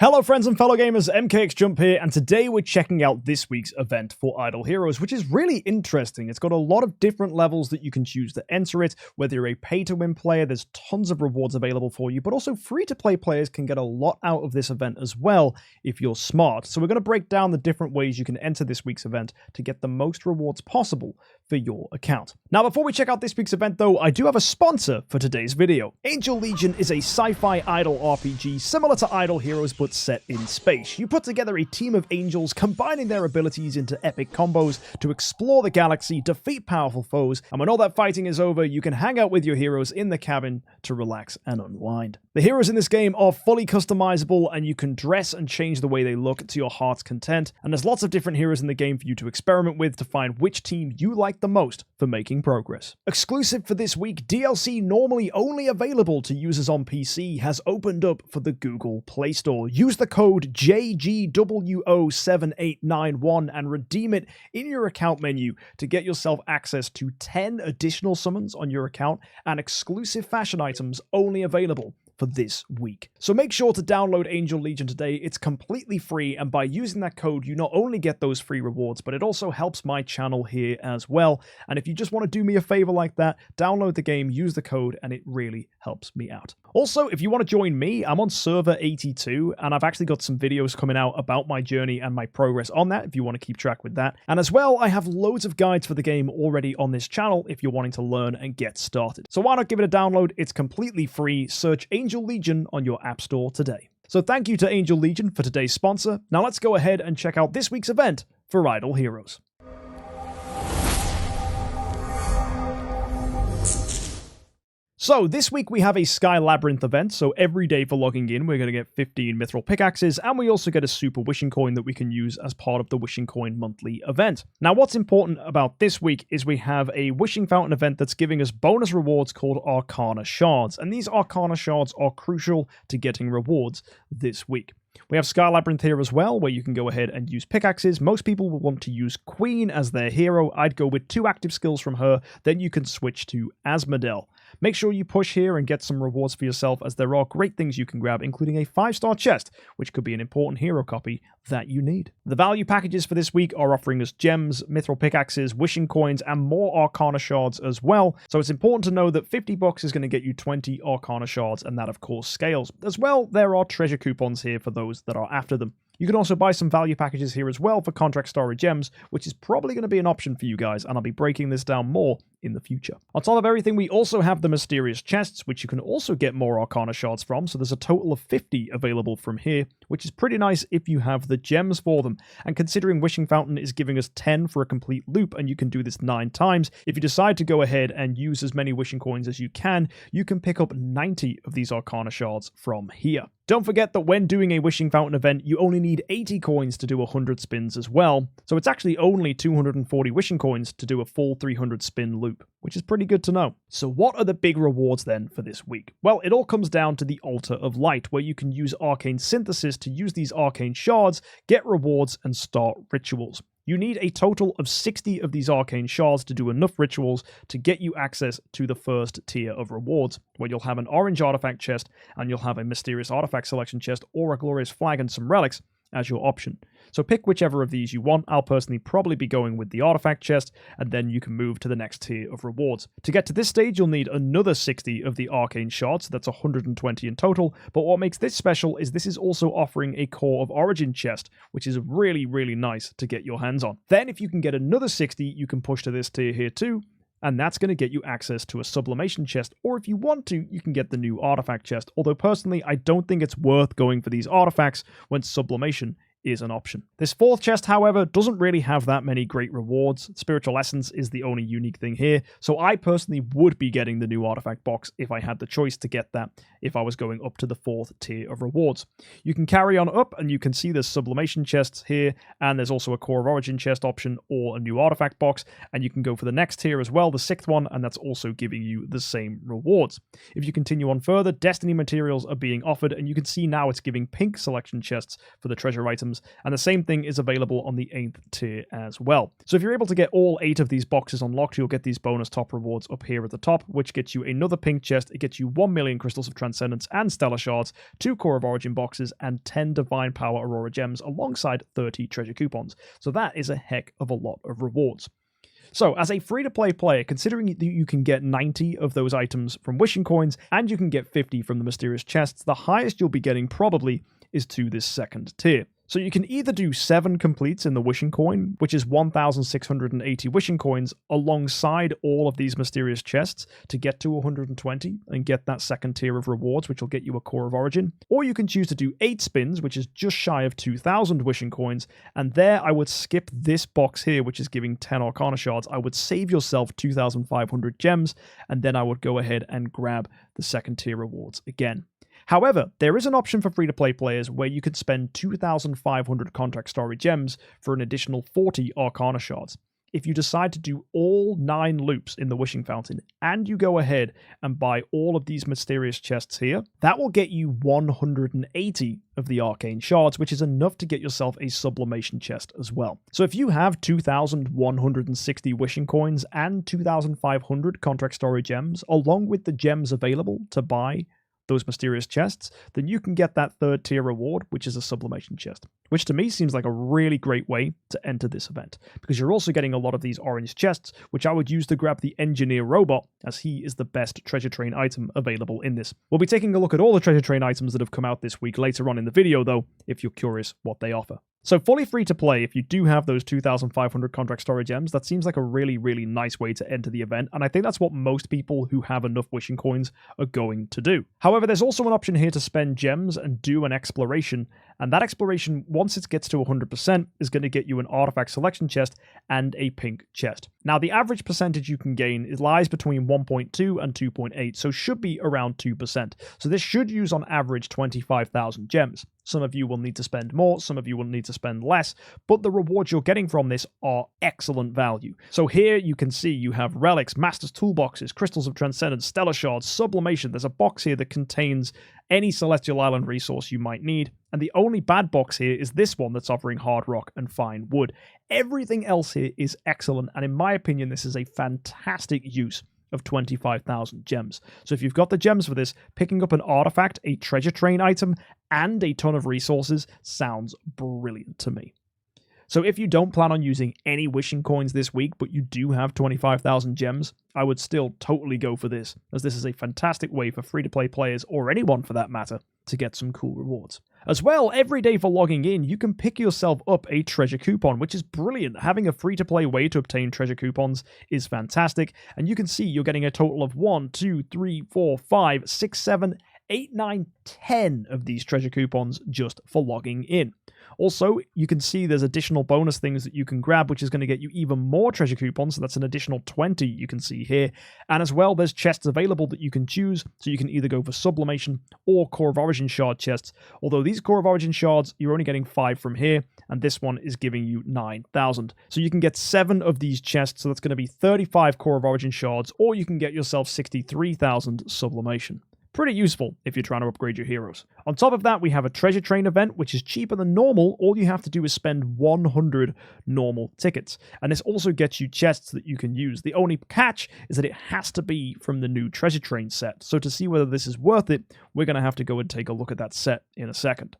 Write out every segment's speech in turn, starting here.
Hello friends and fellow gamers, MKxJUMP here, and today we're checking out this week's event for Idle Heroes, which is really interesting. It's got a lot of different levels that you can choose to enter it. Whether you're a pay-to-win player, there's tons of rewards available for you, but also free-to-play players can get a lot out of this event as well if you're smart. So we're going to break down the different ways you can enter this week's event to get the most rewards possible for your account. Now, before we check out this week's event though, I do have a sponsor for today's video. Angel Legion is a sci-fi idle RPG similar to Idle Heroes but set in space. You put together a team of angels combining their abilities into epic combos to explore the galaxy, defeat powerful foes, and when all that fighting is over, you can hang out with your heroes in the cabin to relax and unwind. The heroes in this game are fully customizable and you can dress and change the way they look to your heart's content, and there's lots of different heroes in the game for you to experiment with to find which team you like the most for making progress. Exclusive for this week, DLC normally only available to users on PC has opened up for the Google Play Store. Use the code JGWO7891 and redeem it in your account menu to get yourself access to 10 additional summons on your account and exclusive fashion items only available for this week. So make sure to download Angel Legion today. It's completely free, and by using that code, you not only get those free rewards, but it also helps my channel here as well. And if you just want to do me a favor like that, download the game, use the code, and it really helps me out. Also, if you want to join me, I'm on server 82, and I've actually got some videos coming out about my journey and my progress on that, if you want to keep track with that. And as well, I have loads of guides for the game already on this channel if you're wanting to learn and get started. So why not give it a download? It's completely free. Search Angel Legion on your app store today. So thank you to Angel Legion for today's sponsor. Now let's go ahead and check out this week's event for Idle Heroes. So this week we have a Sky Labyrinth event, so every day for logging in we're going to get 15 Mithril Pickaxes, and we also get a Super Wishing Coin that we can use as part of the Wishing Coin monthly event. Now what's important about this week is we have a Wishing Fountain event that's giving us bonus rewards called Arcana Shards, and these Arcana Shards are crucial to getting rewards this week. We have Sky Labyrinth here as well, where you can go ahead and use pickaxes. Most people will want to use Queen as their hero. I'd go with 2 active skills from her, then you can switch to Asmodel. Make sure you push here and get some rewards for yourself, as there are great things you can grab, including a 5-star chest, which could be an important hero copy that you need. The value packages for this week are offering us gems, mithril pickaxes, wishing coins, and more Arcana Shards as well. So it's important to know that 50 bucks is going to get you 20 Arcana Shards, and that of course scales. As well, there are treasure coupons here for those that are after them. You can also buy some value packages here as well for contract story gems, which is probably going to be an option for you guys, and I'll be breaking this down more in the future. On top of everything, we also have the mysterious chests, which you can also get more Arcana Shards from, so there's a total of 50 available from here, which is pretty nice if you have the gems for them. And considering Wishing Fountain is giving us 10 for a complete loop, and you can do this 9 times, if you decide to go ahead and use as many Wishing Coins as you can pick up 90 of these Arcana Shards from here. Don't forget that when doing a Wishing Fountain event, you only need 80 coins to do 100 spins as well, so it's actually only 240 Wishing Coins to do a full 300 spin loop, which is pretty good to know. So what are the big rewards then for this week? Well, it all comes down to the Altar of Light, where you can use Arcane Synthesis to use these Arcane Shards, get rewards, and start rituals. You need a total of 60 of these Arcane Shards to do enough rituals to get you access to the first tier of rewards, where you'll have an orange artifact chest, and you'll have a mysterious artifact selection chest, or a glorious flag and some relics as your option. So pick whichever of these you want. I'll personally probably be going with the artifact chest, and then you can move to the next tier of rewards. To get to this stage, you'll need another 60 of the Arcane Shards, so that's 120 in total, but what makes this special is this is also offering a Core of Origin chest, which is really, really nice to get your hands on. Then if you can get another 60, you can push to this tier here too, and that's going to get you access to a Sublimation chest, or if you want to, you can get the new Artifact chest, although personally, I don't think it's worth going for these artifacts when Sublimation is an option. This 4th chest, however, doesn't really have that many great rewards. Spiritual Essence is the only unique thing here, so I personally would be getting the new artifact box if I had the choice to get that if I was going up to the 4th tier of rewards. You can carry on up and you can see there's Sublimation chests here, and there's also a Core of Origin chest option or a new artifact box, and you can go for the next tier as well, the 6th one, and that's also giving you the same rewards. If you continue on further, Destiny materials are being offered, and you can see now it's giving pink selection chests for the treasure items gems, and the same thing is available on the 8th tier as well. So if you're able to get all 8 of these boxes unlocked, you'll get these bonus top rewards up here at the top, which gets you another pink chest. It gets you 1 million crystals of transcendence and stellar shards, 2 core of origin boxes, and 10 divine power aurora gems alongside 30 treasure coupons. So that is a heck of a lot of rewards. So, as a free-to-play player, considering that you can get 90 of those items from wishing coins, and you can get 50 from the mysterious chests, the highest you'll be getting probably is to this second tier. So you can either do 7 completes in the wishing coin, which is 1,680 wishing coins, alongside all of these mysterious chests to get to 120 and get that second tier of rewards, which will get you a core of origin. Or you can choose to do 8 spins, which is just shy of 2,000 wishing coins, and there I would skip this box here, which is giving 10 arcana shards. I would save yourself 2,500 gems, and then I would go ahead and grab the second tier rewards again. However, there is an option for free-to-play players where you could spend 2,500 contract story gems for an additional 40 Arcana shards. If you decide to do all 9 loops in the Wishing Fountain, and you go ahead and buy all of these mysterious chests here, that will get you 180 of the Arcane shards, which is enough to get yourself a sublimation chest as well. So if you have 2,160 wishing coins and 2,500 contract story gems, along with the gems available to buy those mysterious chests, then you can get that third tier reward, which is a sublimation chest, which to me seems like a really great way to enter this event, because you're also getting a lot of these orange chests, which I would use to grab the engineer robot, as he is the best treasure train item available in this. We'll be taking a look at all the treasure train items that have come out this week later on in the video, though, if you're curious what they offer. So fully free to play, if you do have those 2,500 contract storage gems, that seems like a really, really nice way to enter the event, and I think that's what most people who have enough wishing coins are going to do. However, there's also an option here to spend gems and do an exploration, and that exploration, once it gets to 100%, is going to get you an artifact selection chest and a pink chest. Now, the average percentage you can gain lies between 1.2 and 2.8, so should be around 2%. So this should use on average 25,000 gems. Some of you will need to spend more, some of you will need to spend less, but the rewards you're getting from this are excellent value. So here you can see you have relics, master's toolboxes, crystals of transcendence, stellar shards, sublimation. There's a box here that contains any Celestial Island resource you might need, and the only bad box here is this one that's offering hard rock and fine wood. Everything else here is excellent, and in my opinion, this is a fantastic use of 25,000 gems. So if you've got the gems for this, picking up an artifact, a treasure train item, and a ton of resources sounds brilliant to me. So if you don't plan on using any wishing coins this week, but you do have 25,000 gems, I would still totally go for this, as this is a fantastic way for free-to-play players, or anyone for that matter, to get some cool rewards. As well, every day for logging in, you can pick yourself up a treasure coupon, which is brilliant. Having a free-to-play way to obtain treasure coupons is fantastic, and you can see you're getting a total of 1, 2, 3, 4, 5, 6, 7, 8, 9, 10 of these treasure coupons just for logging in. Also, you can see there's additional bonus things that you can grab, which is going to get you even more treasure coupons, so that's an additional 20 you can see here. And as well, there's chests available that you can choose, so you can either go for sublimation or core of origin shard chests, although these core of origin shards, you're only getting 5 from here, and this one is giving you 9,000. So you can get 7 of these chests, so that's going to be 35 core of origin shards, or you can get yourself 63,000 sublimation. Pretty useful if you're trying to upgrade your heroes. On top of that, we have a treasure train event, which is cheaper than normal. All you have to do is spend 100 normal tickets. And this also gets you chests that you can use. The only catch is that it has to be from the new treasure train set. So to see whether this is worth it, we're going to have to go and take a look at that set in a second.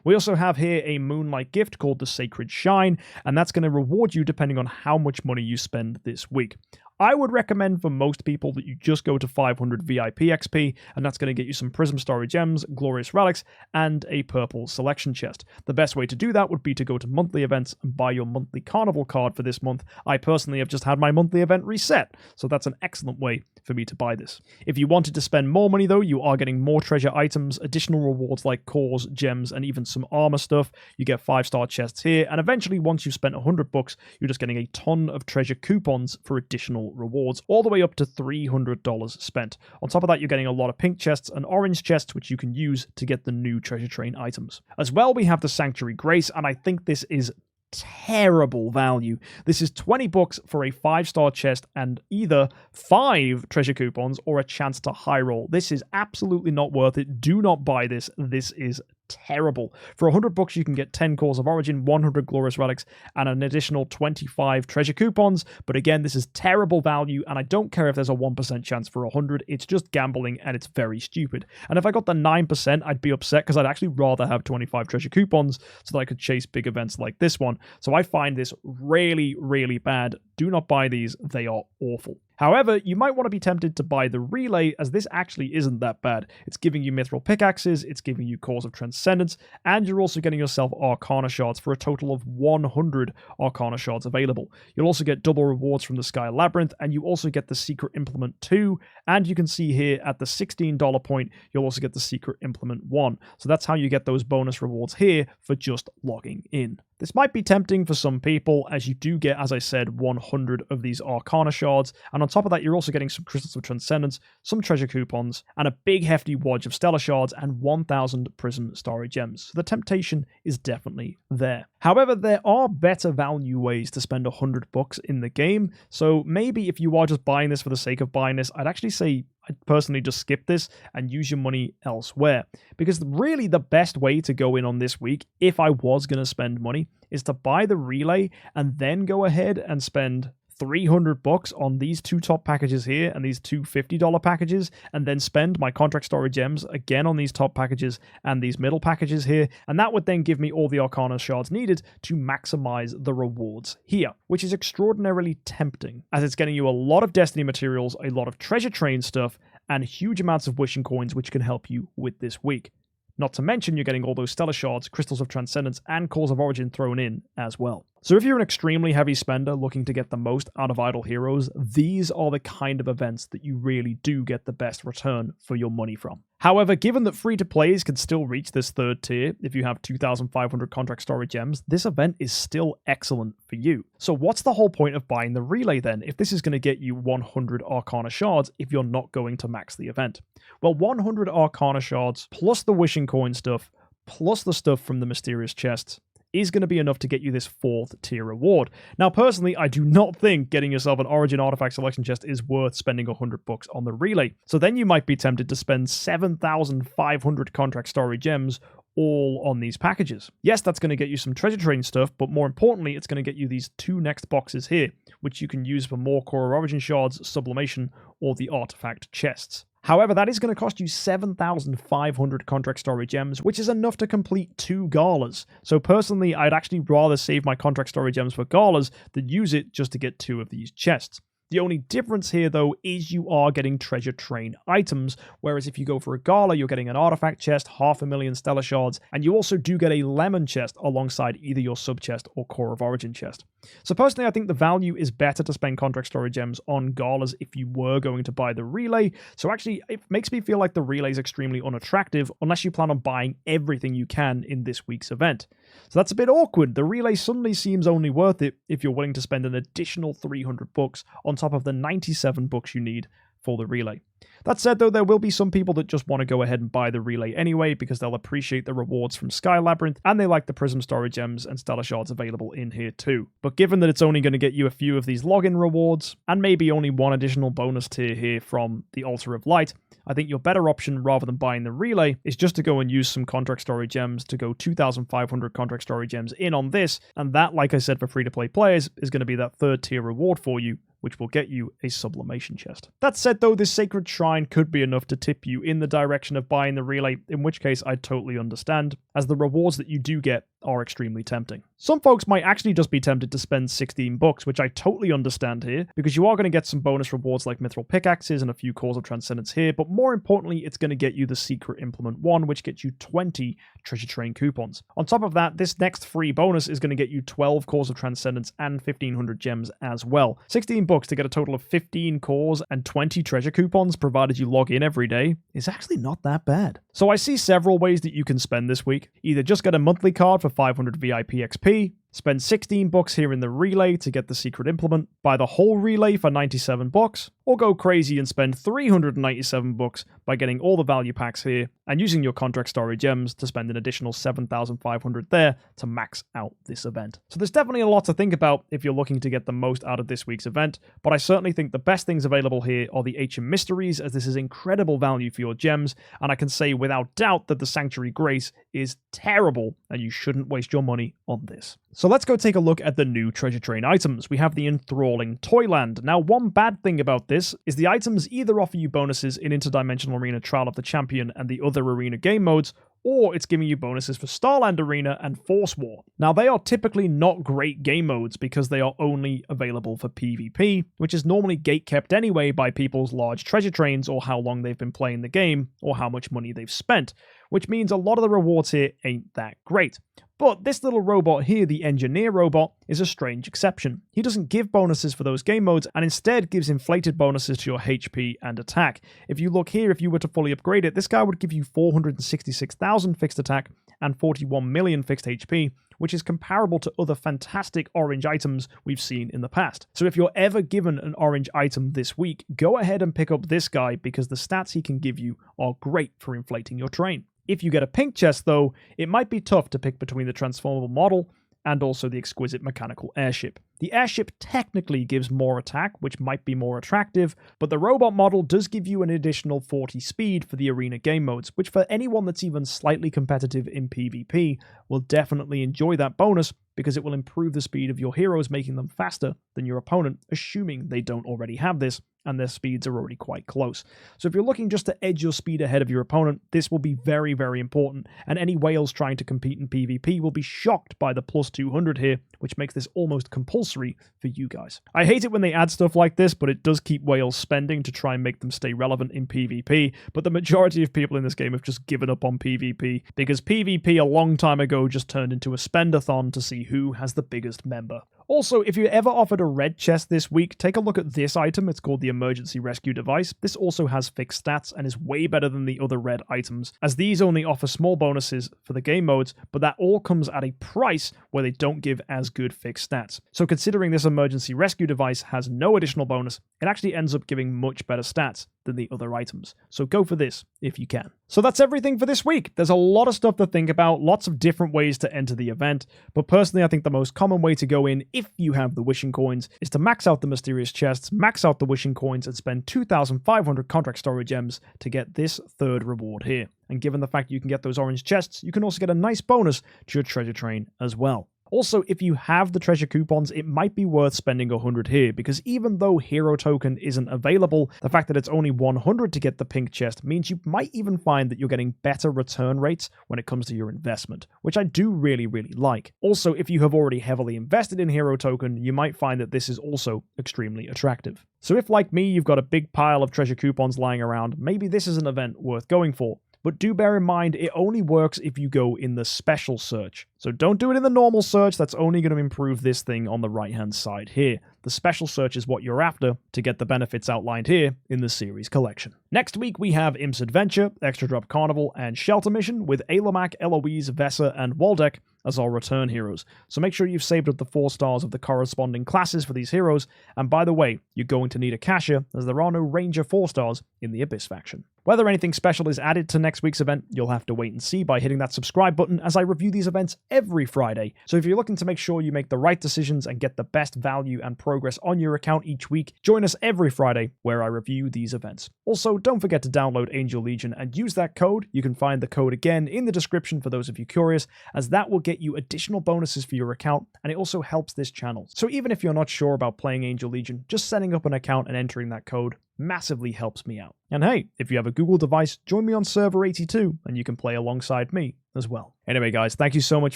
We also have here a Moonlight gift called the Sacred Shine, and that's going to reward you depending on how much money you spend this week. I would recommend for most people that you just go to 500 VIP XP, and that's going to get you some Prism Story Gems, Glorious Relics, and a purple selection chest. The best way to do that would be to go to monthly events and buy your monthly carnival card for this month. I personally have just had my monthly event reset, so that's an excellent way for me to buy this. If you wanted to spend more money though, you are getting more treasure items, additional rewards like cores, gems, and even some armor stuff. You get 5-star chests here, and eventually once you've spent $100, you're just getting a ton of treasure coupons for additional rewards, all the way up to $300 spent. On top of that, you're getting a lot of pink chests and orange chests, which you can use to get the new treasure train items. As well, we have the Sanctuary Grace, and I think this is terrible value. This is $20 for a 5-star chest and either 5 treasure coupons or a chance to high roll. This is absolutely not worth it. Do not buy this. This is terrible. For 100 bucks, you can get 10 Cores of Origin, 100 Glorious Relics, and an additional 25 treasure coupons. But again, this is terrible value, and I don't care if there's a 1% chance for 100. It's just gambling, and it's very stupid. And if I got the 9%, I'd be upset because I'd actually rather have 25 treasure coupons so that I could chase big events like this one. So I find this really, really bad. Do not buy these. They are awful. However, you might want to be tempted to buy the relay, as this actually isn't that bad. It's giving you mithril pickaxes, it's giving you Cores of Transcendence, and you're also getting yourself Arcana Shards for a total of 100 Arcana Shards available. You'll also get double rewards from the Sky Labyrinth, and you also get the Secret Implement 2, and you can see here at the $16 point, you'll also get the Secret Implement 1. So that's how you get those bonus rewards here for just logging in. This might be tempting for some people, as you do get, as I said, 100 of these Arcana Shards, and on top of that, you're also getting some Crystals of Transcendence, some treasure coupons, and a big hefty wodge of Stellar Shards, and 1,000 Prism Starry Gems. So the temptation is definitely there. However, there are better value ways to spend 100 bucks in the game, so maybe if you are just buying this for the sake of buying this, I'd actually say I'd personally just skip this and use your money elsewhere. Because really the best way to go in on this week, if I was going to spend money, is to buy the relay and then go ahead and spend 300 bucks on these two top packages here and these two $50 packages, and then spend my contract storage gems again on these top packages and these middle packages here, and that would then give me all the Arcana Shards needed to maximize the rewards here, which is extraordinarily tempting, as it's getting you a lot of Destiny materials, a lot of treasure train stuff, and huge amounts of wishing coins, which can help you with this week. Not to mention you're getting all those Stellar Shards, Crystals of Transcendence, and Cores of Origin thrown in as well. So if you're an extremely heavy spender looking to get the most out of Idle Heroes, these are the kind of events that you really do get the best return for your money from. However, given that free-to-plays can still reach this third tier if you have 2,500 contract storage gems, this event is still excellent for you. So what's the whole point of buying the relay then, if this is going to get you 100 Arcana Shards if you're not going to max the event? Well, 100 Arcana Shards, plus the Wishing Coin stuff, plus the stuff from the Mysterious Chests, is going to be enough to get you this fourth tier reward. Now, personally, I do not think getting yourself an Origin Artifact Selection Chest is worth spending 100 bucks on the relay. So then you might be tempted to spend 7,500 contract storage gems all on these packages. Yes, that's going to get you some treasure train stuff, but more importantly, it's going to get you these two next boxes here, which you can use for more Core of Origin Shards, Sublimation, or the Artifact Chests. However, that is going to cost you 7,500 contract storage gems, which is enough to complete 2 galas. So personally, I'd actually rather save my contract storage gems for galas than use it just to get 2 of these chests. The only difference here, though, is you are getting treasure train items, whereas if you go for a gala, you're getting an artifact chest, 500,000 stellar shards, and you also do get a lemon chest alongside either your sub chest or Core of Origin chest. So personally, I think the value is better to spend contract storage gems on galas if you were going to buy the relay. So actually, it makes me feel like the relay is extremely unattractive unless you plan on buying everything you can in this week's event. So that's a bit awkward. The relay suddenly seems only worth it if you're willing to spend an additional 300 bucks on top of the 97 bucks you need for the relay. That said, though, there will be some people that just want to go ahead and buy the relay anyway because they'll appreciate the rewards from Sky Labyrinth and they like the Prism Storage Gems and Stellar Shards available in here too. But given that it's only going to get you a few of these login rewards and maybe only one additional bonus tier here from the Altar of Light, I think your better option rather than buying the relay is just to go and use some contract storage gems to go 2,500 contract storage gems in on this, and that, like I said, for free-to-play players is going to be that third tier reward for you, which will get you a sublimation chest. That said, though, this Sacred Shrine could be enough to tip you in the direction of buying the relay, in which case I totally understand, as the rewards that you do get are extremely tempting. Some folks might actually just be tempted to spend 16 bucks, which I totally understand here, because you are going to get some bonus rewards like Mithril Pickaxes and a few Cores of Transcendence here, but more importantly, it's going to get you the Secret Implement 1, which gets you 20 Treasure Train coupons. On top of that, this next free bonus is going to get you 12 Cores of Transcendence and 1,500 gems as well. 16 bucks to get a total of 15 cores and 20 treasure coupons provided you log in every day is actually not that bad. So I see several ways that you can spend this week. Either just get a monthly card for 500 VIP XP, Spend 16 bucks here in the relay to get the secret implement, buy the whole relay for 97 bucks, or go crazy and spend 397 bucks by getting all the value packs here and using your contract story gems to spend an additional 7,500 there to max out this event. So there's definitely a lot to think about if you're looking to get the most out of this week's event, but I certainly think the best things available here are the HM Mysteries, as this is incredible value for your gems, and I can say without doubt that the Sanctuary Grace is terrible and you shouldn't waste your money on this. So let's go take a look at the new treasure train items. We have the Enthralling Toyland. Now, one bad thing about this is the items either offer you bonuses in Interdimensional Arena Trial of the Champion and the other arena game modes, or it's giving you bonuses for Starland Arena and Force War. Now, they are typically not great game modes because they are only available for PvP, which is normally gatekept anyway by people's large treasure trains or how long they've been playing the game or how much money they've spent, which means a lot of the rewards here ain't that great. But this little robot here, the Engineer Robot, is a strange exception. He doesn't give bonuses for those game modes and instead gives inflated bonuses to your HP and attack. If you look here, if you were to fully upgrade it, this guy would give you 466,000 fixed attack and 41 million fixed HP, which is comparable to other fantastic orange items we've seen in the past. So if you're ever given an orange item this week, go ahead and pick up this guy because the stats he can give you are great for inflating your train. If you get a pink chest, though, it might be tough to pick between the transformable model and also the exquisite mechanical airship. The airship technically gives more attack, which might be more attractive, but the robot model does give you an additional 40 speed for the arena game modes, which for anyone that's even slightly competitive in PvP will definitely enjoy that bonus because it will improve the speed of your heroes, making them faster than your opponent, assuming they don't already have this and their speeds are already quite close. So if you're looking just to edge your speed ahead of your opponent, this will be very, very important, and any whales trying to compete in PvP will be shocked by the plus 200 here, which makes this almost compulsory for you guys. I hate it when they add stuff like this, but it does keep whales spending to try and make them stay relevant in PvP, but the majority of people in this game have just given up on PvP, because PvP a long time ago just turned into a spendathon to see who has the biggest member. Also, if you're ever offered a red chest this week, take a look at this item. It's called the Emergency Rescue Device. This also has fixed stats and is way better than the other red items, as these only offer small bonuses for the game modes, but that all comes at a price where they don't give as good fixed stats. So considering this Emergency Rescue Device has no additional bonus, it actually ends up giving much better stats than the other items. So go for this if you can. So that's everything for this week. There's a lot of stuff to think about, lots of different ways to enter the event, but personally I think the most common way to go in, if you have the wishing coins, is to max out the mysterious chests, max out the wishing coins, and spend 2,500 contract storage gems to get this third reward here. And given the fact you can get those orange chests, you can also get a nice bonus to your treasure train as well. Also, if you have the treasure coupons, it might be worth spending 100 here, because even though hero token isn't available, the fact that it's only 100 to get the pink chest means you might even find that you're getting better return rates when it comes to your investment, which I do really, really like. Also, if you have already heavily invested in hero token, you might find that this is also extremely attractive. So if, like me, you've got a big pile of treasure coupons lying around, maybe this is an event worth going for. But do bear in mind, it only works if you go in the special search. So don't do it in the normal search, that's only going to improve this thing on the right-hand side here. The special search is what you're after to get the benefits outlined here in the series collection. Next week, we have Imp's Adventure, Extra Drop Carnival, and Shelter Mission with Alomak, Eloise, Vessa, and Waldeck as our return heroes. So make sure you've saved up the 4 stars of the corresponding classes for these heroes, and by the way, you're going to need a Cashier, as there are no Ranger 4 stars in the Abyss faction. Whether anything special is added to next week's event, you'll have to wait and see by hitting that subscribe button, as I review these events every Friday. So if you're looking to make sure you make the right decisions and get the best value and progress on your account each week, join us every Friday where I review these events. Also, don't forget to download Angel Legion and use that code. You can find the code again in the description for those of you curious, as that will get you additional bonuses for your account, and it also helps this channel. So even if you're not sure about playing Angel Legion, just setting up an account and entering that code massively helps me out. And hey, if you have a Google device, join me on server 82 and you can play alongside me as well. Anyway guys, thank you so much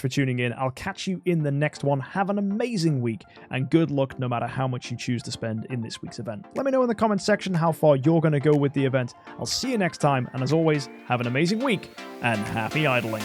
for tuning in. I'll catch you in the next one. Have an amazing week and good luck no matter how much you choose to spend in this week's event. Let me know in the comments section how far you're going to go with the event. I'll see you next time, and as always, have an amazing week and happy idling.